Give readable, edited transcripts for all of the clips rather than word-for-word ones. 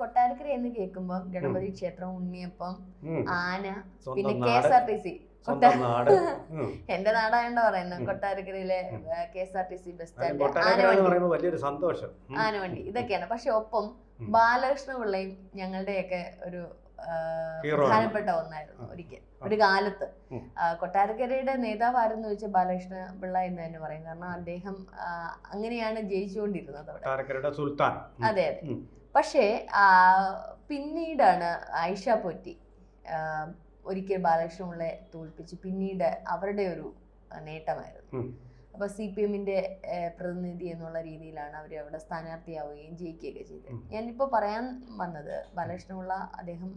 കൊട്ടാരക്കര എന്ന് കേൾക്കുമ്പോൾ ഗണപതി ക്ഷേത്രം, ഉണ്ണിയപ്പം, ആന, പിന്നെ KSRTC. എന്റെ നാടായോണ്ട് പറയുന്നത് കൊട്ടാരക്കരയിലെ KSRTC ബസ് സ്റ്റാൻഡ്, ആനവണ്ടി, ഇതൊക്കെയാണ്. പക്ഷെ ഒപ്പം ബാലകൃഷ്ണ പിള്ളയും ഞങ്ങളുടെയൊക്കെ ഒരു പ്രധാനപ്പെട്ട ഒന്നായിരുന്നു ഒരു കാലത്ത്. കൊട്ടാരക്കരയുടെ നേതാവാരെന്ന് ചോദിച്ചാൽ ബാലകൃഷ്ണ പിള്ള എന്ന് തന്നെ പറയും. കാരണം അദ്ദേഹം അങ്ങനെയാണ് ജയിച്ചുകൊണ്ടിരുന്നത് അവിടെ, സുൽത്താൻ. അതെ അതെ. പക്ഷേ പിന്നീടാണ് ഐഷ പോറ്റി ഒരിക്കൽ ബാലകൃഷ്ണ പിള്ളയെ തോൽപ്പിച്ച് പിന്നീട് അവരുടെ ഒരു നേട്ടമായിരുന്നു. അപ്പൊ CPM-ന്റെ പ്രതിനിധി എന്നുള്ള രീതിയിലാണ് അവർ അവിടെ സ്ഥാനാർത്ഥിയാവുകയും ജയിക്കുകയൊക്കെ ചെയ്തത്. ഞാനിപ്പോ പറയാൻ വന്നത് ബാലകൃഷ്ണപിള്ള അദ്ദേഹം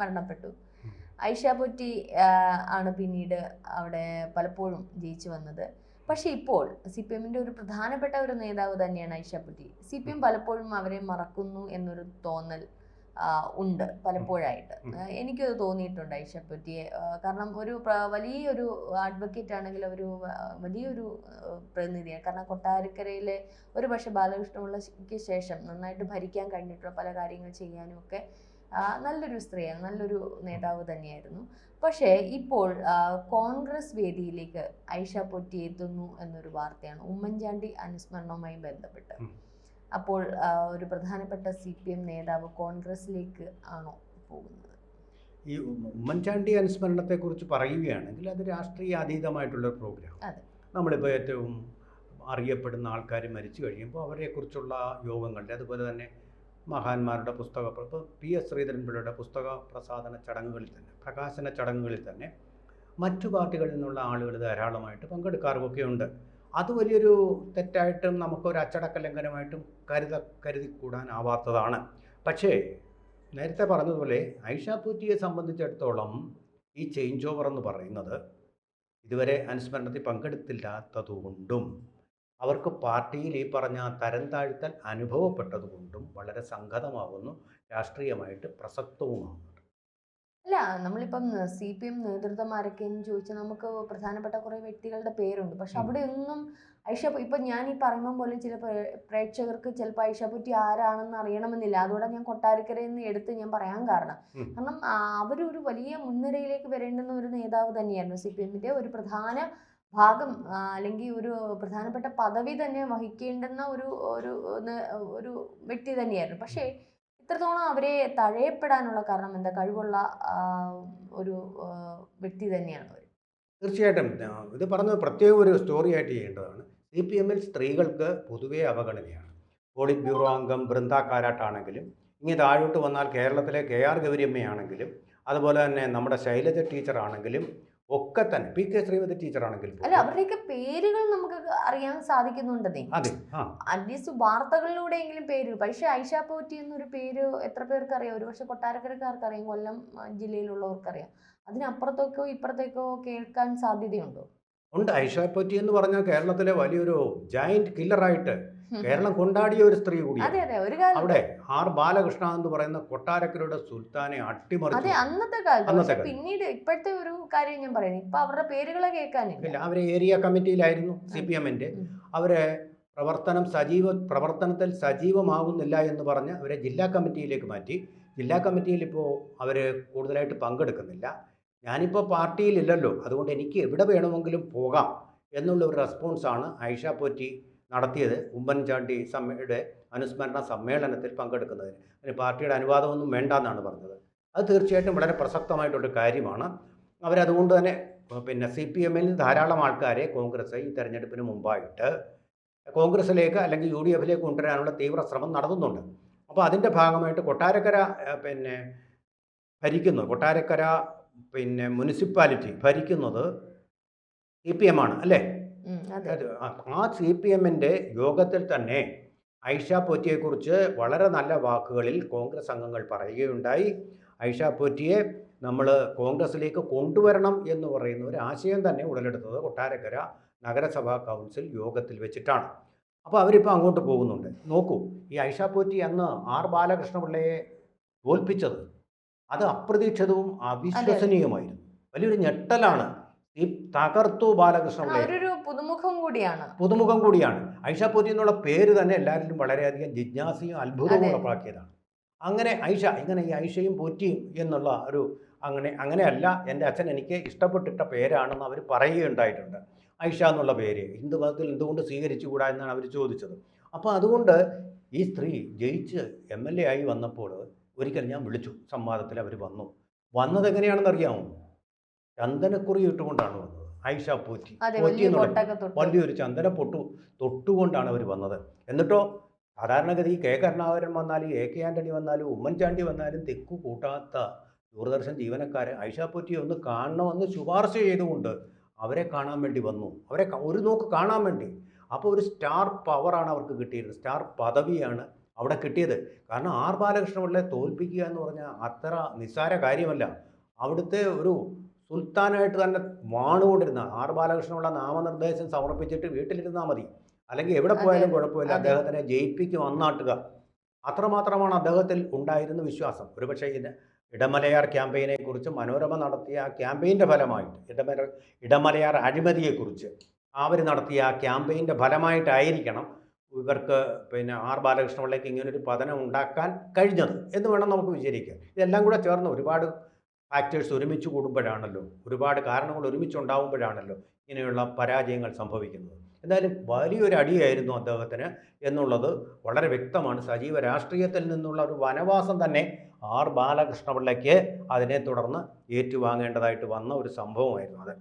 മരണപ്പെട്ടു. ഐഷ പോറ്റി ആണ് പിന്നീട് അവിടെ പലപ്പോഴും ജയിച്ചു വന്നത്. പക്ഷെ ഇപ്പോൾ CPM-ന്റെ ഒരു പ്രധാനപ്പെട്ട ഒരു നേതാവ് തന്നെയാണ് ഐഷ പോറ്റി. CPM പലപ്പോഴും അവരെ മറക്കുന്നു എന്നൊരു തോന്നൽ ഉണ്ട് പലപ്പോഴായിട്ട്. എനിക്കത് തോന്നിയിട്ടുണ്ട് ഐഷ പോറ്റിയെ. കാരണം ഒരു വലിയൊരു അഡ്വക്കേറ്റ് ആണെങ്കിൽ ഒരു വലിയൊരു പ്രതിനിധിയാണ്. കാരണം കൊട്ടാരക്കരയിലെ ഒരു പക്ഷെ ബാലകൃഷ്ണപിള്ളയ്ക്ക് ശേഷം നന്നായിട്ട് ഭരിക്കാൻ കഴിഞ്ഞിട്ടുള്ള പല കാര്യങ്ങൾ ചെയ്യാനും ഒക്കെ നല്ലൊരു സ്ത്രീയാണ്, നല്ലൊരു നേതാവ് തന്നെയായിരുന്നു. പക്ഷേ ഇപ്പോൾ കോൺഗ്രസ് വേദിയിലേക്ക് ഐഷ പോറ്റി എത്തുന്നു എന്നൊരു വാർത്തയാണ് ഉമ്മൻചാണ്ടി അനുസ്മരണവുമായി ബന്ധപ്പെട്ട്. അപ്പോൾ ഒരു പ്രധാനപ്പെട്ട CPM നേതാവ് കോൺഗ്രസിലേക്ക് ആണോ പോകുന്നത്? ഈ ഉമ്മൻചാണ്ടി അനുസ്മരണത്തെ കുറിച്ച് പറയുകയാണെങ്കിൽ അത് രാഷ്ട്രീയ അതീതമായിട്ടുള്ള പ്രോഗ്രാം. നമ്മളിപ്പോൾ ഏറ്റവും അറിയപ്പെടുന്ന ആൾക്കാർ മരിച്ചു കഴിയുമ്പോൾ അവരെക്കുറിച്ചുള്ള യോഗങ്ങളുടെ, അതുപോലെ തന്നെ മഹാന്മാരുടെ പുസ്തക, ഇപ്പോൾ PS ശ്രീധരൻപിള്ളയുടെ പുസ്തക പ്രസാധന ചടങ്ങുകളിൽ തന്നെ, പ്രകാശന ചടങ്ങുകളിൽ തന്നെ മറ്റു പാർട്ടികളിൽ നിന്നുള്ള ആളുകൾ ധാരാളമായിട്ട് പങ്കെടുക്കാറുമൊക്കെ ഉണ്ട്. അത് വലിയൊരു തെറ്റായിട്ടും നമുക്കൊരു അച്ചടക്ക ലംഘനമായിട്ടും കരുതിക്കൂടാനാവാത്തതാണ്. പക്ഷേ നേരത്തെ പറഞ്ഞതുപോലെ ഐഷ പോറ്റിയെ സംബന്ധിച്ചിടത്തോളം ഈ ചേഞ്ച് ഓവർ എന്ന് പറയുന്നത് ഇതുവരെ അനുസ്മരണത്തിൽ പങ്കെടുത്തില്ലാത്തതുകൊണ്ടും അവർക്ക് പാർട്ടിയിൽ ഈ പറഞ്ഞ തരം താഴ്ത്തൽ അനുഭവപ്പെട്ടതുകൊണ്ടും വളരെ സംഘതമാകുന്നു, രാഷ്ട്രീയമായിട്ട് പ്രസക്തവുമാകുന്നു. അല്ല, നമ്മളിപ്പം CPM നേതൃത്വം ആരൊക്കെയെന്ന് ചോദിച്ചാൽ നമുക്ക് പ്രധാനപ്പെട്ട കുറേ വ്യക്തികളുടെ പേരുണ്ട്. പക്ഷെ അവിടെ ഒന്നും ഇപ്പം ഞാൻ ഈ പറയുമ്പോൾ പോലും ചില പ്രേക്ഷകർക്ക് ചിലപ്പോൾ ഐഷ പോറ്റി ആരാണെന്ന് അറിയണമെന്നില്ല. അതുകൊണ്ട് ഞാൻ കൊട്ടാരക്കരയിൽ നിന്ന് എടുത്ത് ഞാൻ പറയാൻ കാരണം അവരൊരു വലിയ മുൻനിരയിലേക്ക് വരേണ്ടുന്ന ഒരു നേതാവ് തന്നെയായിരുന്നു. CPM-ന്റെ ഒരു പ്രധാന ഭാഗം അല്ലെങ്കിൽ ഒരു പ്രധാനപ്പെട്ട പദവി തന്നെ വഹിക്കേണ്ടുന്ന ഒരു വ്യക്തി തന്നെയായിരുന്നു. പക്ഷേ ഇത്രത്തോളം അവരെ തഴയപ്പെടാനുള്ള കാരണം എന്താ? കഴിവുള്ള ഒരു വ്യക്തി തന്നെയാണ് അവർ. തീർച്ചയായിട്ടും ഇത് പറഞ്ഞത് പ്രത്യേക ഒരു സ്റ്റോറി ആയിട്ട് ചെയ്യേണ്ടതാണ്. CPM-ൽ സ്ത്രീകൾക്ക് പൊതുവേ അവഗണനയാണ്. പോളിറ്റ് ബ്യൂറോ അംഗം ബൃന്ദ കാരാട്ടാണെങ്കിലും, ഇനി താഴോട്ട് വന്നാൽ കേരളത്തിലെ KR ഗൗരിയമ്മയാണെങ്കിലും, അതുപോലെ തന്നെ നമ്മുടെ ശൈലജ ടീച്ചറാണെങ്കിലും ഒക്കെ തന്നെ, PK ശ്രീമതി ടീച്ചറാണെങ്കിലും, അല്ല അവരുടെയൊക്കെ പേരുകൾ നമുക്ക് അറിയാൻ സാധിക്കുന്നുണ്ടെന്നേ. അറ്റ്ലീസ്റ്റ് വാർത്തകളിലൂടെയെങ്കിലും പേര്. പക്ഷെ ഐഷ പോറ്റി എന്നൊരു പേര് എത്ര പേർക്ക് അറിയാം? ഒരു പക്ഷെ കൊട്ടാരക്കരക്കാർക്ക് അറിയാം, കൊല്ലം ജില്ലയിലുള്ളവർക്കറിയാം. അതിനപ്പുറത്തേക്കോ ഇപ്പുറത്തേക്കോ കേൾക്കാൻ സാധ്യതയുണ്ടോ? ഉണ്ട്. ഐഷ പോറ്റി എന്ന് പറഞ്ഞാൽ കേരളത്തിലെ വലിയൊരു ജയന്റ് കില്ലറായിട്ട് കേരളം കൊണ്ടാടിയ ഒരു സ്ത്രീ കൂടിയാണ്. അവിടെ R ബാലകൃഷ്ണ എന്ന് പറയുന്ന കൊട്ടാരക്കരയുടെ സുൽത്താനെ അട്ടിമറിച്ചു. അന്നത്തെ കാലത്ത്. പിന്നീട് ഇപ്പോഴത്തെ ഒരു കാര്യം ഞാൻ പറയുന്നത്, ഇപ്പൊ അവരുടെ പേരുകളെ കേൾക്കാനില്ല. അവരെ ഏരിയ കമ്മിറ്റിയിലായിരുന്നു CPM-ന്റെ. അവരെ പ്രവർത്തനത്തിൽ സജീവമാകുന്നില്ല എന്ന് പറഞ്ഞ് അവരെ ജില്ലാ കമ്മിറ്റിയിലേക്ക് മാറ്റി. ജില്ലാ കമ്മിറ്റിയിൽ ഇപ്പോൾ അവർ കൂടുതലായിട്ട് പങ്കെടുക്കുന്നില്ല. ഞാനിപ്പോൾ പാർട്ടിയിലില്ലല്ലോ, അതുകൊണ്ട് എനിക്ക് എവിടെ വേണമെങ്കിലും പോകാം എന്നുള്ള ഒരു റെസ്പോൺസാണ് ഐഷ പോറ്റി നടത്തിയത് ഉമ്മൻചാണ്ടി അനുസ്മരണ സമ്മേളനത്തിൽ പങ്കെടുക്കുന്നതിന്. അതിന് പാർട്ടിയുടെ അനുവാദമൊന്നും വേണ്ട എന്നാണ് പറഞ്ഞത്. അത് തീർച്ചയായിട്ടും വളരെ പ്രസക്തമായിട്ടൊരു കാര്യമാണ്. അവരതുകൊണ്ട് തന്നെ പിന്നെ CPM-ൽ ധാരാളം ആൾക്കാരെ കോൺഗ്രസ് ഈ തെരഞ്ഞെടുപ്പിന് മുമ്പായിട്ട് കോൺഗ്രസിലേക്ക് അല്ലെങ്കിൽ UDF-ലേക്ക് കൊണ്ടുവരാനുള്ള തീവ്ര ശ്രമം നടത്തുന്നുണ്ട്. അപ്പോൾ അതിൻ്റെ ഭാഗമായിട്ട് കൊട്ടാരക്കര മുനിസിപ്പാലിറ്റി ഭരിക്കുന്നത് CPM-ആണ് അല്ലേ? ആ CPM-ന്റെ യോഗത്തിൽ തന്നെ ഐഷ പോറ്റിയെക്കുറിച്ച് വളരെ നല്ല വാക്കുകളിൽ കോൺഗ്രസ് അംഗങ്ങൾ പറയുകയുണ്ടായി. ഐഷ പോറ്റിയെ നമ്മൾ കോൺഗ്രസിലേക്ക് കൊണ്ടുവരണം എന്ന് പറയുന്ന ഒരു ആശയം തന്നെ ഉടലെടുത്തത് കൊട്ടാരക്കര നഗരസഭാ കൗൺസിൽ യോഗത്തിൽ വെച്ചിട്ടാണ്. അപ്പോൾ അവരിപ്പോൾ അങ്ങോട്ട് പോകുന്നുണ്ട്. നോക്കൂ, ഈ ഐഷ പോറ്റി അന്ന് R ബാലകൃഷ്ണപിള്ളയെ തോൽപ്പിച്ചത് അത് അപ്രതീക്ഷിതവും അവിശ്വസനീയമായിരുന്നു. വലിയൊരു ഞെട്ടലാണ്. ഈ തകർത്തു ബാലകൃഷ്ണപിള്ള പുതുമുഖം കൂടിയാണ്. ഐഷ പോറ്റി എന്നുള്ള പേര് തന്നെ എല്ലാവരിലും വളരെയധികം ജിജ്ഞാസയും അത്ഭുതവും ഉളവാക്കിയതാണ്. അങ്ങനെ ഇങ്ങനെ ഈ ഐഷയും പോറ്റിയും എന്നുള്ള ഒരു അങ്ങനെയല്ല, എൻ്റെ അച്ഛൻ എനിക്ക് ഇഷ്ടപ്പെട്ടിട്ട പേരാണെന്ന് അവർ പറയുകയുണ്ടായിട്ടുണ്ട്. ഐഷ എന്നുള്ള പേര് ഹിന്ദു മതത്തിൽ എന്തുകൊണ്ട് സ്വീകരിച്ചുകൂടാ എന്നാണ് അവർ ചോദിച്ചത്. അപ്പോൾ അതുകൊണ്ട് ഈ സ്ത്രീ ജയിച്ച് MLA ആയി വന്നപ്പോൾ ഒരിക്കൽ ഞാൻ വിളിച്ചു, സംവാദത്തിൽ അവർ വന്നത് എങ്ങനെയാണെന്ന് അറിയാമോ? ചന്ദനക്കുറി ഇട്ടുകൊണ്ടാണ് വന്നത്. ഐഷ പോറ്റി എന്നുള്ള വലിയൊരു ചന്ദന തൊട്ടുകൊണ്ടാണ് അവർ വന്നത്. എന്നിട്ടോ സാധാരണഗതി കെ കരുണാകരൻ വന്നാലും AK ആൻ്റണി വന്നാലും ഉമ്മൻചാണ്ടി വന്നാലും തെക്കു കൂട്ടാത്ത ദൂരദർശൻ ജീവനക്കാരെ ഐഷ പോറ്റിയെ ഒന്ന് കാണണമെന്ന് ശുപാർശ ചെയ്തുകൊണ്ട് അവരെ കാണാൻ വേണ്ടി വന്നു. അവരെ ഒരു നോക്ക് കാണാൻ വേണ്ടി. അപ്പോൾ ഒരു സ്റ്റാർ പവറാണ് അവർക്ക് കിട്ടിയിരുന്നത്, സ്റ്റാർ പദവിയാണ് അവിടെ കിട്ടിയത്. കാരണം R ബാലകൃഷ്ണപിള്ളയെ തോൽപ്പിക്കുക എന്ന് പറഞ്ഞാൽ അത്ര നിസ്സാര കാര്യമല്ല. അവിടുത്തെ ഒരു സുൽത്താനായിട്ട് തന്നെ വാണുകൊണ്ടിരുന്ന R ബാലകൃഷ്ണപിള്ള നാമനിർദ്ദേശം സമർപ്പിച്ചിട്ട് വീട്ടിലിരുന്നാൽ മതി, അല്ലെങ്കിൽ എവിടെ പോയാലും കുഴപ്പമില്ല, അദ്ദേഹത്തിനെ ജയിപ്പിക്കും അന്നാട്ടുക. അത്രമാത്രമാണ് അദ്ദേഹത്തിൽ ഉണ്ടായിരുന്ന വിശ്വാസം. ഒരുപക്ഷെ ഇടമലയാർ ക്യാമ്പയിനെ കുറിച്ച് മനോരമ നടത്തിയ ആ ക്യാമ്പയിൻ്റെ ഫലമായിട്ട്, ഇടമലയാർ അഴിമതിയെക്കുറിച്ച് അവർ നടത്തിയ ആ ക്യാമ്പയിൻ്റെ ഫലമായിട്ടായിരിക്കണം ഇവർക്ക് R ബാലകൃഷ്ണപിള്ളയ്ക്ക് ഇങ്ങനൊരു പതനം ഉണ്ടാക്കാൻ കഴിഞ്ഞത് എന്ന് വേണം നമുക്ക് വിചാരിക്കാൻ. ഇതെല്ലാം കൂടെ ചേർന്ന് ഒരുപാട് ഫാക്ടേഴ്സ് ഒരുമിച്ച് കൂടുമ്പോഴാണല്ലോ, ഒരുപാട് കാരണങ്ങൾ ഒരുമിച്ചുണ്ടാകുമ്പോഴാണല്ലോ ഇങ്ങനെയുള്ള പരാജയങ്ങൾ സംഭവിക്കുന്നത്. എന്തായാലും വലിയൊരു അടിയായിരുന്നു അദ്ദേഹത്തിന് എന്നുള്ളത് വളരെ വ്യക്തമാണ്. സജീവ രാഷ്ട്രീയത്തിൽ നിന്നുള്ള ഒരു വനവാസം തന്നെ R ബാലകൃഷ്ണപിള്ളയ്ക്ക് അതിനെ തുടർന്ന് ഏറ്റുവാങ്ങേണ്ടതായിട്ട് വന്ന ഒരു സംഭവമായിരുന്നു അത്.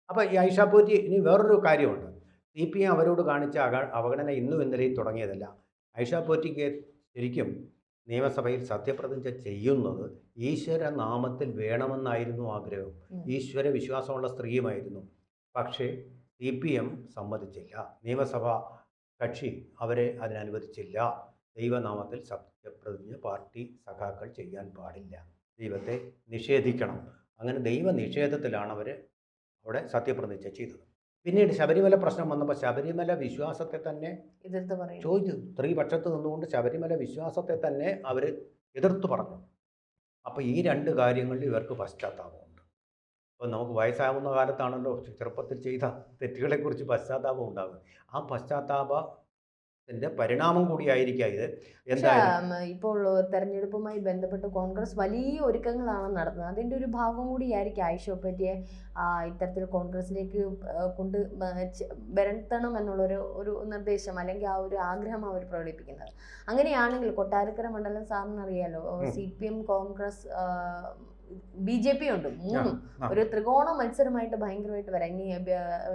അപ്പോൾ ഈ ഐഷ പോറ്റി ഇനി വേറൊരു കാര്യമുണ്ട്. CPM അവരോട് കാണിച്ച അവഗണന ഇന്നും ഇന്നലെയും തുടങ്ങിയതല്ല. ഐഷ പോറ്റിക്ക് ശരിക്കും നിയമസഭയിൽ സത്യപ്രതിജ്ഞ ചെയ്യുന്നത് ഈശ്വരനാമത്തിൽ വേണമെന്നായിരുന്നു ആഗ്രഹം. ഈശ്വര വിശ്വാസമുള്ള സ്ത്രീയുമായിരുന്നു. പക്ഷേ CPM സമ്മതിച്ചില്ല. നിയമസഭാ കക്ഷി അവരെ അതിനനുവദിച്ചില്ല. ദൈവനാമത്തിൽ സത്യപ്രതിജ്ഞ പാർട്ടി സഖാക്കൾ ചെയ്യാൻ പാടില്ല, ദൈവത്തെ നിഷേധിക്കണം. അങ്ങനെ ദൈവ നിഷേധത്തിലാണ് അവർ അവിടെ സത്യപ്രതിജ്ഞ ചെയ്തത്. പിന്നീട് ശബരിമല പ്രശ്നം വന്നപ്പോൾ ശബരിമല വിശ്വാസത്തെ തന്നെ ചോദിച്ചു. സ്ത്രീപക്ഷത്ത് നിന്നുകൊണ്ട് ശബരിമല വിശ്വാസത്തെ തന്നെ അവർ എതിർത്ത് പറഞ്ഞു. അപ്പോൾ ഈ രണ്ട് കാര്യങ്ങളിൽ ഇവർക്ക് പശ്ചാത്താപമുണ്ട്. അപ്പോൾ നമുക്ക് വയസ്സാകുന്ന കാലത്താണല്ലോ ചെറുപ്പത്തിൽ ചെയ്ത തെറ്റുകളെക്കുറിച്ച് പശ്ചാത്താപം ഉണ്ടാകുന്നത്. ആ പശ്ചാത്താപത്തിൻ്റെ പരിണാമം കൂടിയായിരിക്കാം ഇത്. എന്തായാലും ഇപ്പോൾ തെരഞ്ഞെടുപ്പുമായി ബന്ധപ്പെട്ട് കോൺഗ്രസ് വലിയ ഒരുക്കങ്ങളാണ് നടത്തുന്നത്. അതിൻ്റെ ഒരു ഭാഗം കൂടിയായിരിക്കും ഐഷ പോറ്റിയെ ഇത്തരത്തിൽ കോൺഗ്രസിലേക്ക് കൊണ്ട് വരുത്തണം എന്നുള്ളൊരു നിർദ്ദേശം അല്ലെങ്കിൽ ആ ഒരു ആഗ്രഹം അവർ പ്രകടിപ്പിക്കുന്നത്. അങ്ങനെയാണെങ്കിൽ കൊട്ടാരക്കര മണ്ഡലം സാറിനറിയാലോ, CPM കോൺഗ്രസ് BJP ഉണ്ട്, മൂന്നും ഒരു ത്രികോണ മത്സരമായിട്ട് ഭയങ്കരമായിട്ട് വരാം. ഇനി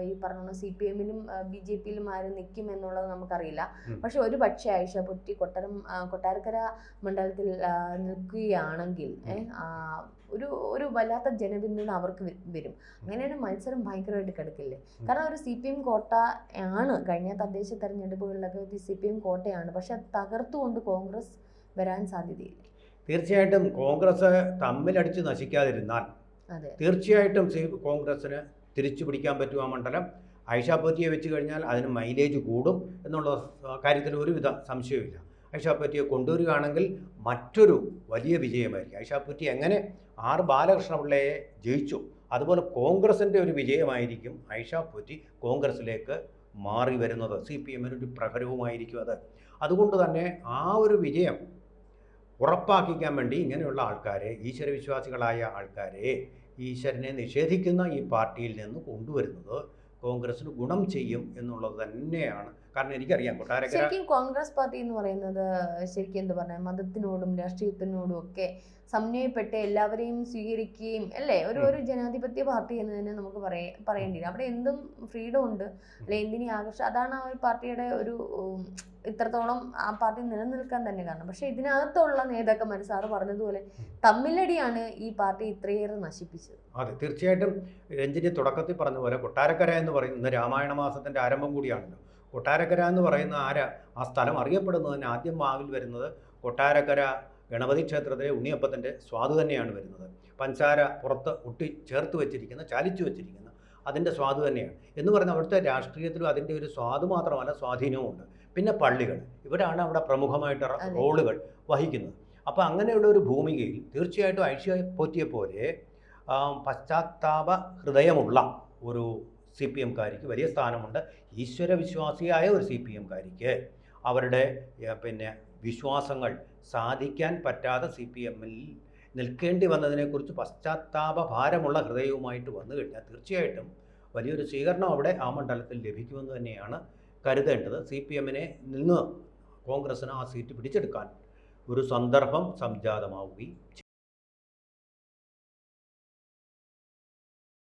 ഈ പറഞ്ഞ CPM-ലും BJP-ലും ആര് നിൽക്കും എന്നുള്ളത് നമുക്കറിയില്ല. പക്ഷെ ഒരു പക്ഷേ ഐഷ പോറ്റി കൊട്ടാരക്കര മണ്ഡലത്തിൽ നിൽക്കുകയാണെങ്കിൽ ഒരു വല്ലാത്ത ജനപിന്തുണ അവർക്ക് വരും. അങ്ങനെയാണ് മത്സരം ഭയങ്കരമായിട്ട് കിടക്കില്ലേ. കാരണം ഒരു CPM കോട്ട ആണ്, കഴിഞ്ഞ തദ്ദേശ തെരഞ്ഞെടുപ്പുകളിലൊക്കെ CPM കോട്ടയാണ്. പക്ഷെ തകർത്തുകൊണ്ട് കോൺഗ്രസ് വരാൻ സാധ്യതയില്ല. തീർച്ചയായിട്ടും കോൺഗ്രസ് തമ്മിലടിച്ച് നശിക്കാതിരുന്നാൽ തീർച്ചയായിട്ടും കോൺഗ്രസ്സിന് തിരിച്ചു പിടിക്കാൻ പറ്റും ആ മണ്ഡലം. ഐഷ പോറ്റിയെ വെച്ച് കഴിഞ്ഞാൽ അതിന് മൈലേജ് കൂടും എന്നുള്ള കാര്യത്തിൽ ഒരുവിധ സംശയമില്ല. ഐഷ പോറ്റിയെ കൊണ്ടുവരികയാണെങ്കിൽ മറ്റൊരു വലിയ വിജയമായിരിക്കും. ഐഷ പോറ്റി എങ്ങനെ R ബാലകൃഷ്ണപിള്ളയെ ജയിച്ചു, അതുപോലെ കോൺഗ്രസിൻ്റെ ഒരു വിജയമായിരിക്കും ഐഷ പോറ്റി കോൺഗ്രസ്സിലേക്ക് മാറി വരുന്നത്. CPM-ന് ഒരു പ്രഹരവുമായിരിക്കും അത്. അതുകൊണ്ട് തന്നെ ആ ഒരു വിജയം ഉറപ്പാക്കിക്കാൻ വേണ്ടി ഇങ്ങനെയുള്ള ആൾക്കാരെ, ഈശ്വരവിശ്വാസികളായ ആൾക്കാരെ, ഈശ്വരനെ നിഷേധിക്കുന്ന ഈ പാർട്ടിയിൽ നിന്ന് കൊണ്ടുവരുന്നത് കോൺഗ്രസിന് ഗുണം ചെയ്യും എന്നുള്ളത് തന്നെയാണ്. കാരണം എനിക്കറിയാം കൊട്ടാരക്കര ശരിക്കും കോൺഗ്രസ് പാർട്ടി എന്ന് പറയുന്നത് ശരിക്കും എന്താ പറയുക, മതത്തിനോടും രാഷ്ട്രീയത്തിനോടും ഒക്കെ സമന്വയപ്പെട്ട് എല്ലാവരെയും സ്വീകരിക്കുകയും അല്ലേ, ഒരു ജനാധിപത്യ പാർട്ടി എന്ന് തന്നെ നമുക്ക് പറയേണ്ടി വരും. അവിടെ എന്തും ഫ്രീഡം ഉണ്ട്, അല്ലെ എന്തിനും ആകർഷണം. അതാണ് ആ ഒരു പാർട്ടിയുടെ ഒരു ഇത്രത്തോളം ആ പാർട്ടി നിലനിൽക്കാൻ തന്നെ കാരണം. പക്ഷെ ഇതിനകത്തുള്ള നേതാക്കന്മാർ സാറ് പറഞ്ഞതുപോലെ തമ്മിലടിയാണ് ഈ പാർട്ടി ഇത്രയേറെ നശിപ്പിച്ചത്. അതെ, തീർച്ചയായിട്ടും രഞ്ജിനി തുടക്കത്തിൽ പറഞ്ഞ പോലെ കൊട്ടാരക്കര എന്ന് പറയുന്നത് രാമായണ മാസത്തിൻ്റെ ആരംഭം കൂടിയാണല്ലോ. കൊട്ടാരക്കര എന്ന് പറയുന്ന ആ സ്ഥലം അറിയപ്പെടുന്നതിന് ആദ്യം മാവിൽ വരുന്നത് കൊട്ടാരക്കര ഗണപതി ക്ഷേത്രത്തിലെ ഉണ്ണിയപ്പത്തിൻ്റെ സ്വാദ് തന്നെയാണ് വരുന്നത്. പഞ്ചാര പുറത്ത് ചേർത്ത് വെച്ചിരിക്കുന്ന, ചാലിച്ചു വെച്ചിരിക്കുന്ന അതിൻ്റെ സ്വാദ് തന്നെയാണ് എന്ന് പറയുന്നത്. അവിടുത്തെ രാഷ്ട്രീയത്തിലും അതിൻ്റെ ഒരു സ്വാദ് മാത്രമല്ല സ്വാധീനവുമുണ്ട്. പിന്നെ പള്ളികൾ, ഇവിടെയാണ് അവിടെ പ്രമുഖമായിട്ട് റോളുകൾ വഹിക്കുന്നത്. അപ്പോൾ അങ്ങനെയുള്ള ഒരു ഭൂമികയിൽ തീർച്ചയായിട്ടും ഐഷ പോറ്റിയെ പോലെ പശ്ചാത്താപ ഹൃദയമുള്ള ഒരു CPM-കാരിക്ക് വലിയ സ്ഥാനമുണ്ട്. ഈശ്വരവിശ്വാസിയായ ഒരു CPM-കാരിക്ക് അവരുടെ പിന്നെ വിശ്വാസങ്ങൾ സാധിക്കാൻ പറ്റാതെ CPM-ൽ നിൽക്കേണ്ടി വന്നതിനെക്കുറിച്ച് പശ്ചാത്താപ ഭാരമുള്ള ഹൃദയവുമായിട്ട് വന്നു കഴിഞ്ഞാൽ തീർച്ചയായിട്ടും വലിയൊരു സ്വീകരണം അവിടെ ആ മണ്ഡലത്തിൽ ലഭിക്കുമെന്ന് തന്നെയാണ് കരുതേണ്ടത്. CPM-നെ നിന്ന് കോൺഗ്രസ്സിന് ആ സീറ്റ് പിടിച്ചെടുക്കാൻ ഒരു സന്ദർഭം സംജാതമാവുകയും ചെയ്യും.